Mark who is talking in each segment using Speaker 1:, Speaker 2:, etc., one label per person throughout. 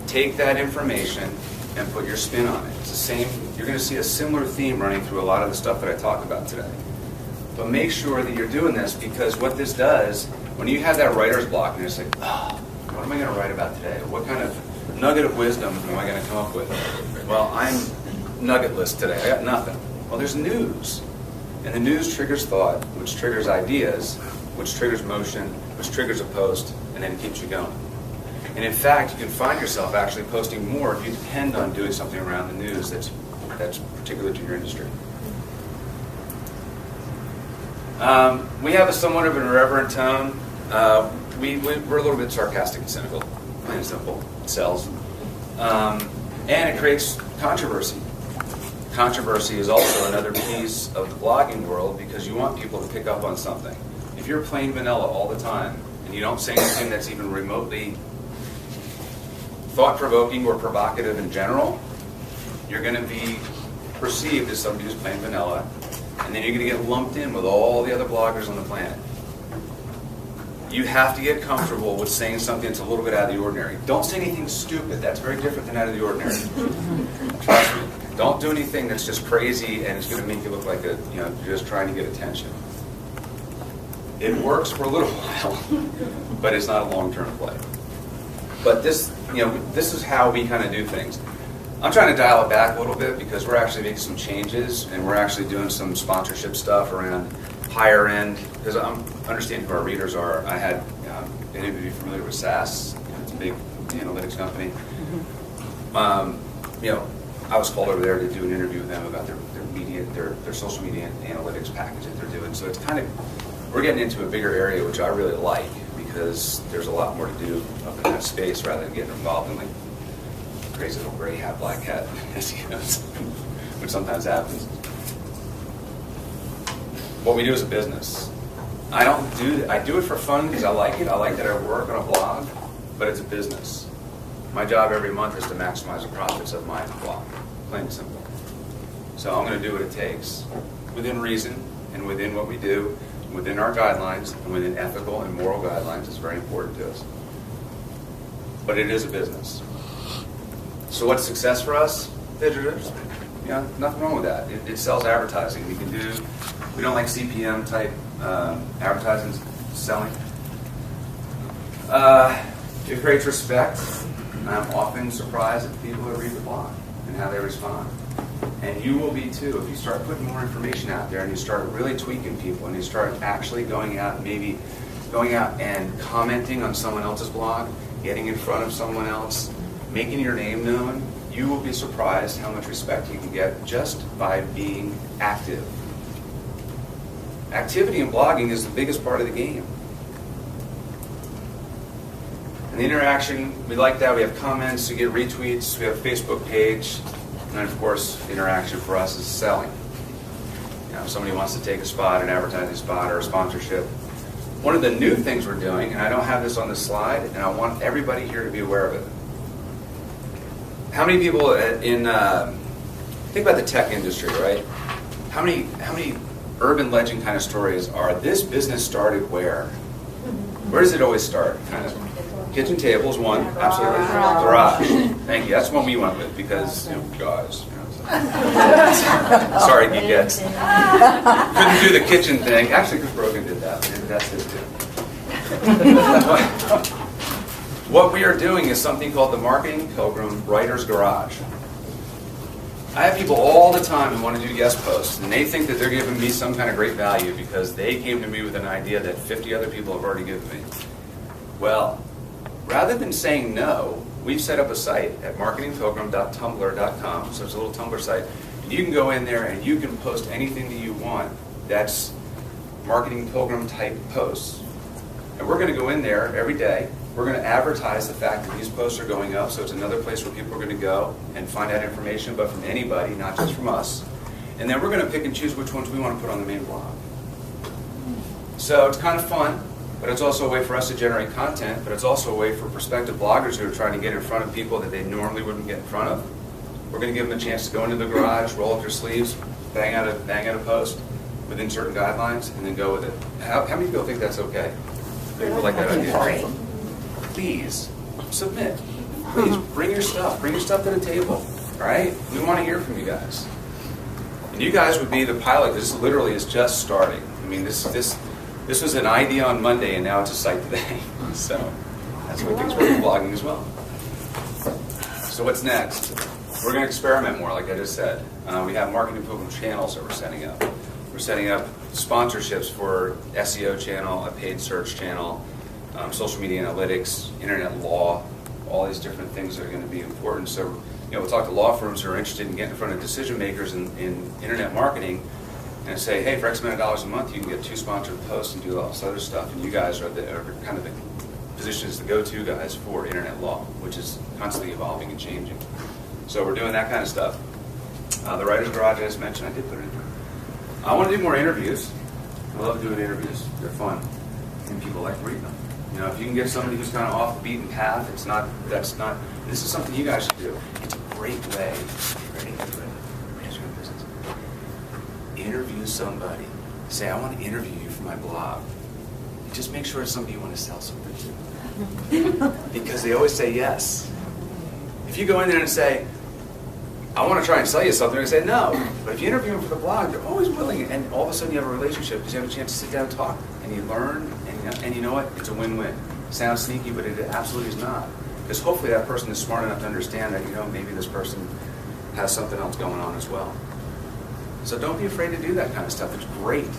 Speaker 1: take that information and put your spin on it. It's the same, you're going to see a similar theme running through a lot of the stuff that I talk about today. But make sure that you're doing this, because what this does, when you have that writer's block and it's like, oh, what am I going to write about today? What kind of nugget of wisdom am I going to come up with? Well, I'm nuggetless today. I got nothing. Well, there's news. And the news triggers thought, which triggers ideas, which triggers motion, which triggers a post, and then it keeps you going. And in fact, you can find yourself actually posting more if you depend on doing something around the news that's particular to your industry. We have a somewhat of an irreverent tone. We're a little bit sarcastic and cynical, plain and simple. It sells. And it creates controversy. Controversy is also another piece of the blogging world, because you want people to pick up on something. If you're plain vanilla all the time and you don't say anything that's even remotely thought-provoking or provocative in general, you're going to be perceived as somebody who's plain vanilla, and then you're going to get lumped in with all the other bloggers on the planet. You have to get comfortable with saying something that's a little bit out of the ordinary. Don't say anything stupid. That's very different than out of the ordinary. Trust me. Don't do anything that's just crazy and it's going to make you look like you're just trying to get attention. It works for a little while, but it's not a long-term play. But this is how we kind of do things. I'm trying to dial it back a little bit, because we're actually making some changes, and we're actually doing some sponsorship stuff around higher end, because I'm understanding who our readers are. I had, any of you familiar with SAS? It's a big analytics company. I was called over there to do an interview with them about their social media analytics package that they're doing. So it's kind of, we're getting into a bigger area, which I really like, because there's a lot more to do up in that space rather than getting involved in like crazy little gray hat, black hat, which sometimes happens. What we do is a business. I do it for fun because I like it. I like that I work on a blog, but it's a business. My job every month is to maximize the profits of my blog, plain and simple. So I'm going to do what it takes, within reason and within what we do, within our guidelines and within ethical and moral guidelines. It's very important to us. But it is a business. So what's success for us? Visitors. Nothing wrong with that. It sells advertising. We don't like CPM type advertising selling. It creates respect. I'm often surprised at the people who read the blog and how they respond. And you will be too, if you start putting more information out there and you start really tweaking people and you start actually going out and commenting on someone else's blog, getting in front of someone else, making your name known. You will be surprised how much respect you can get just by being active. Activity in blogging is the biggest part of the game. And the interaction, we like that. We have comments, we get retweets, we have a Facebook page, and then of course, the interaction for us is selling. If somebody wants to take a spot, an advertising spot, or a sponsorship. One of the new things we're doing, and I don't have this on the slide, and I want everybody here to be aware of it. How many people think about the tech industry, right? How many urban legend kind of stories are, this business started where? Where does it always start? Kind of kitchen table is one, absolutely. Garage. Thank you. That's one we went with because guys. Sorry, Geekettes. Couldn't do the kitchen thing. Actually, Chris Brogan did that. Maybe that's his too. What we are doing is something called the Marketing Pilgrim Writer's Garage. I have people all the time who want to do guest posts, and they think that they're giving me some kind of great value because they came to me with an idea that 50 other people have already given me. Well, rather than saying no, we've set up a site at marketingpilgrim.tumblr.com, so it's a little Tumblr site. And you can go in there and you can post anything that you want that's Marketing Pilgrim type posts. And we're going to go in there every day. We're going to advertise the fact that these posts are going up, so it's another place where people are going to go and find out information, but from anybody, not just from us. And then we're going to pick and choose which ones we want to put on the main blog. So it's kind of fun, but it's also a way for us to generate content, but it's also a way for prospective bloggers who are trying to get in front of people that they normally wouldn't get in front of. We're going to give them a chance to go into the garage, roll up their sleeves, bang out a post within certain guidelines, and then go with it. How many people think that's okay? People like that idea? Please submit. Please bring your stuff to the table, all right? We want to hear from you guys. And you guys would be the pilot. This literally is just starting. I mean, this was an idea on Monday, and now it's a site today. So that's what things we're blogging as well. So what's next? We're going to experiment more, like I just said. We have marketing program channels that we're setting up. We're setting up sponsorships for SEO channel, a paid search channel, social media analytics, internet law, all these different things that are going to be important. So, we'll talk to law firms who are interested in getting in front of decision makers in internet marketing and say, hey, for X amount of dollars a month, you can get 2 sponsored posts and do all this other stuff. And you guys are kind of the position as the go-to guys for internet law, which is constantly evolving and changing. So we're doing that kind of stuff. The Writer's Garage, I just mentioned, I did put it in there. I want to do more interviews. I love doing interviews. They're fun, and people like to read them. If you can get somebody who's kind of off the beaten path, this is something you guys should do. It's a great way. Ready? Business. Interview somebody. Say, I want to interview you for my blog. Just make sure it's somebody you want to sell something to. Because they always say yes. If you go in there and say, I want to try and sell you something, they're going to say no. But if you interview them for the blog, they're always willing, and all of a sudden you have a relationship because you have a chance to sit down and talk, and you learn, and you know what? It's a win-win. Sounds sneaky, but it absolutely is not. Because hopefully that person is smart enough to understand that, maybe this person has something else going on as well. So don't be afraid to do that kind of stuff. It's great.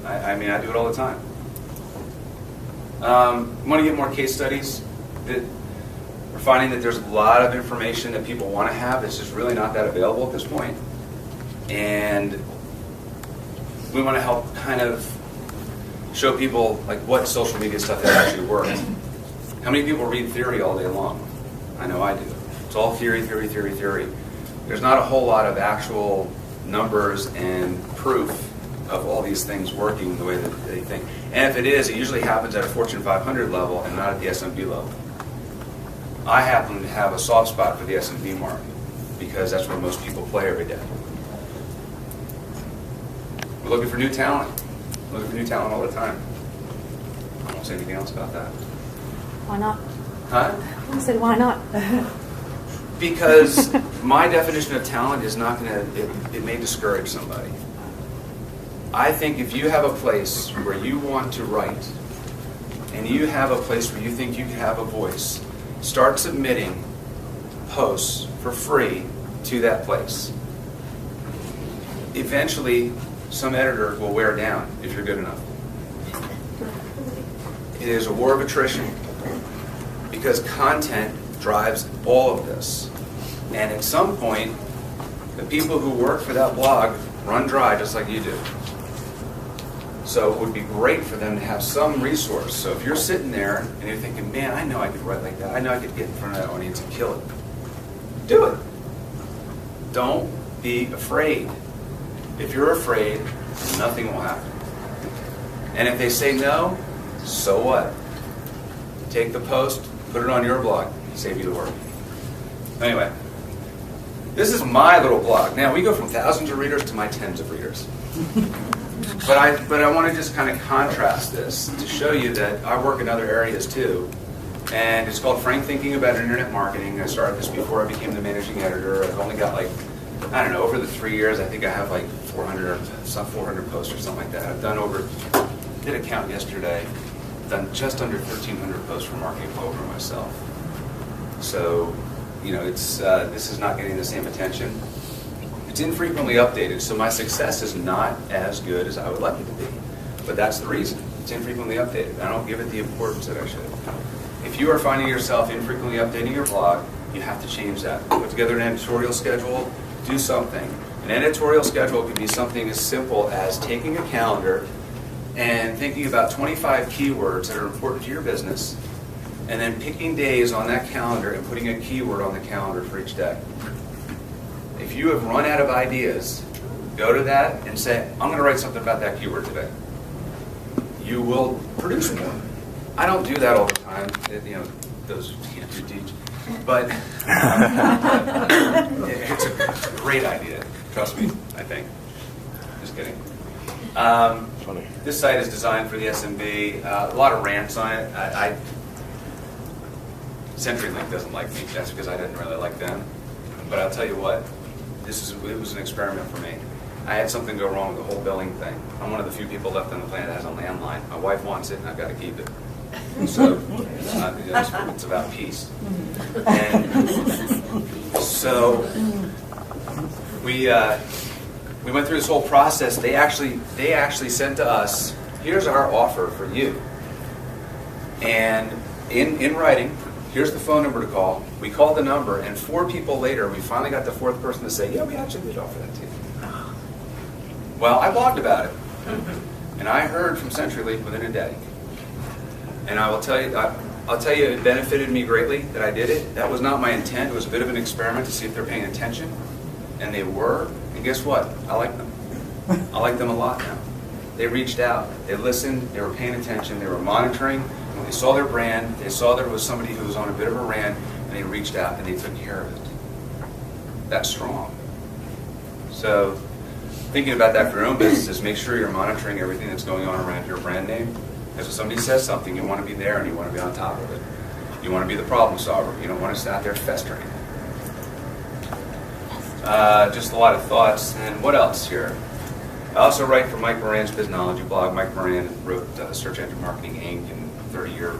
Speaker 1: I mean, I do it all the time. Want to get more case studies? We're finding that there's a lot of information that people want to have that's just really not that available at this point. And we want to help kind of show people like what social media stuff that actually works. How many people read theory all day long? I know I do. It's all theory. There's not a whole lot of actual numbers and proof of all these things working the way that they think. And if it is, it usually happens at a Fortune 500 level and not at the SMB level. I happen to have a soft spot for the SMB market because that's where most people play every day. We're looking for new talent. We're looking for new talent all the time. I won't say anything else about that.
Speaker 2: Why not?
Speaker 1: Huh?
Speaker 2: I said, why not?
Speaker 1: Because my definition of talent is not going to, it may discourage somebody. I think if you have a place where you want to write and you have a place where you think you can have a voice, start submitting posts for free to that place. Eventually, some editor will wear down if you're good enough. It is a war of attrition because content drives all of this. And at some point, the people who work for that blog run dry just like you do. So it would be great for them to have some resource. So if you're sitting there and you're thinking, man, I know I could write like that. I know I could get in front of that audience and kill it. Do it. Don't be afraid. If you're afraid, nothing will happen. And if they say no, so what? Take the post, put it on your blog, save you the work. Anyway, this is my little blog. Now, we go from thousands of readers to my tens of readers. But I want to just kind of contrast this to show you that I work in other areas too. And it's called Frank Thinking About Internet Marketing. I started this before I became the managing editor. I've only got over the 3 years, I think I have 400 posts or something like that. I've done did a count yesterday, done just under 1,300 posts for Marketing Program myself. So, this is not getting the same attention. It's infrequently updated, so my success is not as good as I would like it to be. But that's the reason. It's infrequently updated. I don't give it the importance that I should. If you are finding yourself infrequently updating your blog, you have to change that. Put together an editorial schedule, do something. An editorial schedule could be something as simple as taking a calendar and thinking about 25 keywords that are important to your business, and then picking days on that calendar and putting a keyword on the calendar for each day. If you have run out of ideas, go to that and say, I'm going to write something about that keyword today. You will produce more. I don't do that all the time. Those who can't do teach. But it's a great idea. Trust me, I think. Just kidding.
Speaker 3: Funny.
Speaker 1: This site is designed for the SMB. A lot of rants on it. CenturyLink doesn't like me. That's because I didn't really like them. But I'll tell you what, it was an experiment for me. I had something go wrong with the whole billing thing. I'm one of the few people left on the planet that has a landline. My wife wants it, and I've got to keep it. So it's about peace. And so we went through this whole process. They actually sent to us, here's our offer for you. And in writing, here's the phone number to call. We called the number, and 4 people later, we finally got the 4th person to say, yeah, we actually did offer that to you. Well, I blogged about it, and I heard from CenturyLink within a day. And I will tell you, it benefited me greatly that I did it. That was not my intent. It was a bit of an experiment to see if they're paying attention, and they were. And guess what? I like them. I like them a lot now. They reached out, they listened, they were paying attention, they were monitoring. When they saw their brand, they saw there was somebody who was on a bit of a rant, and they reached out and they took care of it. That's strong. So, thinking about that for your own business is make sure you're monitoring everything that's going on around your brand name. Because if somebody says something, you want to be there and you want to be on top of it. You want to be the problem solver. You don't want to sit out there festering. Just a lot of thoughts. And what else here? I also write for Mike Moran's Biznology blog. Mike Moran wrote Search Engine Marketing Inc. and 30-year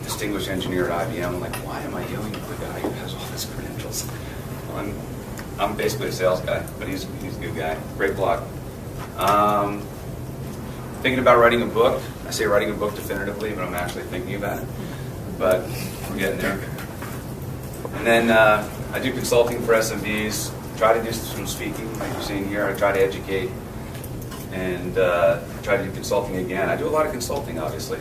Speaker 1: distinguished engineer at IBM. I'm like, why am I yelling at the guy who has all these credentials? Well, I'm basically a sales guy, but he's a good guy. Great blog. Thinking about writing a book. I say writing a book definitively, but I'm actually thinking about it. But we're getting there. And then I do consulting for SMBs. Try to do some speaking, like you're seeing here. I try to educate and try to do consulting again. I do a lot of consulting, obviously.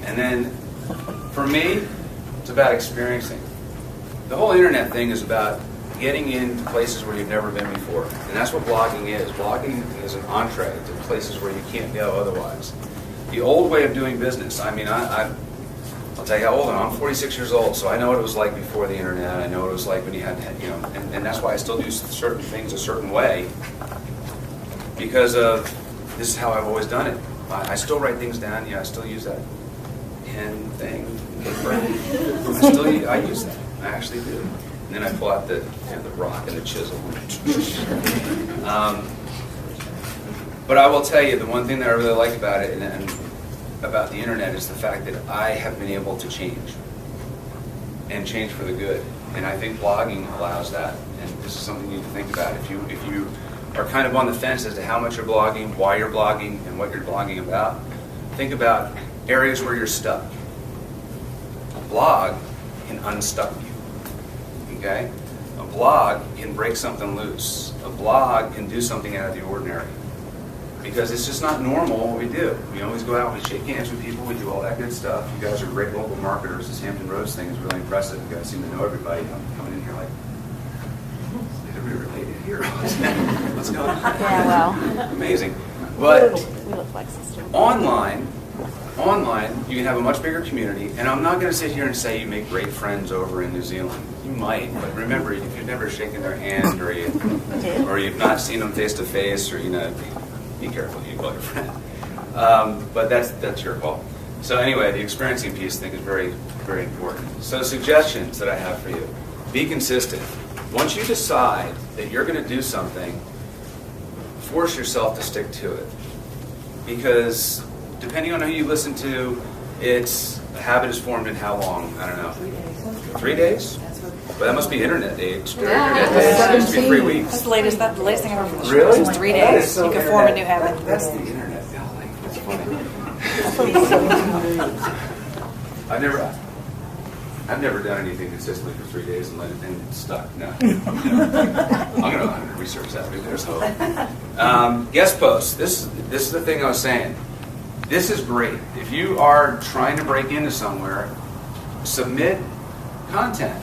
Speaker 1: And then, for me, it's about experiencing. The whole internet thing is about getting into places where you've never been before. And that's what blogging is. Blogging is an entree to places where you can't go otherwise. The old way of doing business, I mean, I'll tell you how old I am. I'm 46 years old, so I know what it was like before the internet. I know what it was like when you had, and that's why I still do certain things a certain way, because of this is how I've always done it. I still write things down. Yeah, I still use that pen thing. I use that. I actually do. And then I pull out the rock and the chisel. But I will tell you, the one thing that I really like about it and about the internet is the fact that I have been able to change. And change for the good. And I think blogging allows that. And this is something you need to think about. If you are kind of on the fence as to how much you're blogging, why you're blogging, and what you're blogging about, think about areas where you're stuck. A blog can unstuck you. Okay? A blog can break something loose. A blog can do something out of the ordinary. Because it's just not normal what we do. We always go out, we shake hands with people, we do all that good stuff. You guys are great local marketers. This Hampton Roads thing is really impressive. You guys seem to know everybody. I'm coming in here like, are we related here? What's going on?
Speaker 2: Yeah, well.
Speaker 1: Amazing. But
Speaker 2: We look like sisters.
Speaker 1: online, you can have a much bigger community, and I'm not going to sit here and say you make great friends over in New Zealand. You might, but remember, if you've never shaken their hand, or you've not seen them face to face, or be careful who you call your friend. But that's your call. So anyway, the experiencing piece I think is very, very important. So suggestions that I have for you: be consistent. Once you decide that you're going to do something, force yourself to stick to it, because depending on who you listen to, a habit is formed in how long? I don't know. 3 days? But that must be internet age. Internet days. It used to be 3 weeks.
Speaker 4: That's the latest thing I heard from the show.
Speaker 1: Really?
Speaker 4: It's 3 days.
Speaker 1: So
Speaker 4: You can form a new habit.
Speaker 1: That's the internet. Golly, that's funny. I've never done anything consistently for 3 days and let it and stuck. No. I'm going to research that. Maybe there's hope. Guest posts. This is the thing I was saying. This is great. If you are trying to break into somewhere, submit content.